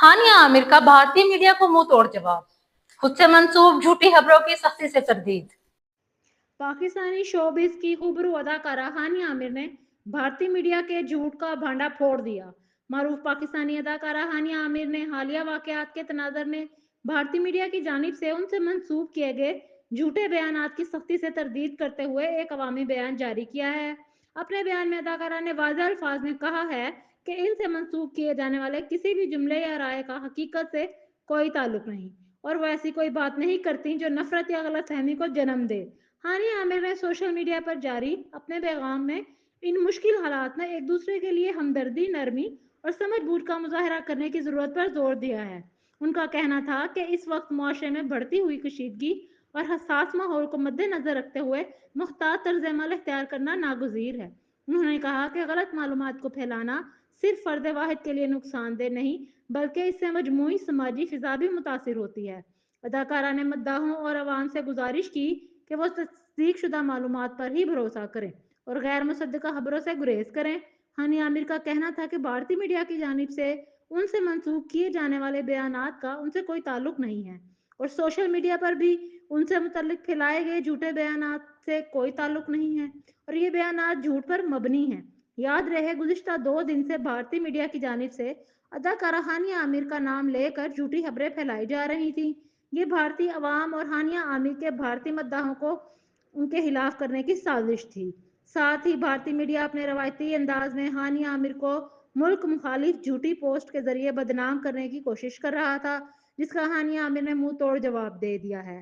हानिया आमिर का भारतीय मीडिया को मुंह तोड़ जवाब, खुद से मंसूब झूठी खबरों की सख्ती से तरदीद। पाकिस्तानी शोबिस की खूबरू अदाकारा हानिया आमिर ने भारतीय मीडिया के झूठ का भांडा फोड़ दिया। मारूफ पाकिस्तानी अदाकारा हानिया आमिर ने हालिया वाकयात के तनाज़ुर में भारतीय मीडिया की जानिब से उनसे मंसूब किए गए झूठे बयानात की सख्ती से तरदीद करते हुए एक अवामी बयान जारी किया है। अपने बयान में अदाकारा ने वाज़ेह अल्फाज में कहा है कि इनसे मंसूब किए जाने वाले किसी भी जुमले या राय का हकीकत से कोई ताल्लुक नहीं और वो ऐसी कोई बात नहीं करती जो नफरत या गलतफहमी को जन्म दे। हानिया आमिर ने सोशल मीडिया पर जारी अपने पैगाम में इन मुश्किल हालात में एक दूसरे के लिए हमदर्दी, नरमी और समझ-बूझ का मुजाहरा करने की ज़रूरत पर जोर दिया है। उनका कहना था कि इस वक्त मुआशरे में बढ़ती हुई कशीदगी और हसास माहौल को मद्देनजर रखते हुए मुख्तार तर्ज अमल इख्तियार करना नागुज़ीर है। उन्होंने कहा कि गलत मालूमात को फैलाना सिर्फ फर्द वाहिद के लिए नुकसानदेह नहीं बल्कि इससे मजमूई समाजी फिजा भी मुतासिर होती है। अदाकारा ने मद्दाहों और अवाम से गुजारिश की कि वो तस्दीक शुदा मालूमात पर ही भरोसा करें और गैर मुसद्दका खबरों से गुरेज करें। हानिया आमिर का कहना था कि भारतीय मीडिया की जानिब से उनसे मंसूब किए जाने वाले बयानात का उनसे कोई ताल्लुक नहीं है और सोशल मीडिया पर भी उनसे मुतल्लिक फैलाए गए झूठे बयानात से कोई ताल्लुक नहीं है और ये बयानात झूठ पर मबनी हैं। याद रहे, गुज़िश्ता 2 दिन से भारतीय मीडिया की जानिब से अदाकारा हानिया आमिर का नाम लेकर झूठी खबरें फैलाई जा रही थी। ये भारतीय अवाम और हानिया आमिर के भारतीय मद्दाहों को उनके खिलाफ करने की साजिश थी। साथ ही भारतीय मीडिया अपने रवायती अंदाज में हानिया आमिर को मुल्क मुखालिफ झूठी पोस्ट के जरिए बदनाम करने की कोशिश कर रहा था, जिसका हानिया आमिर ने मुंह तोड़ जवाब दे दिया है।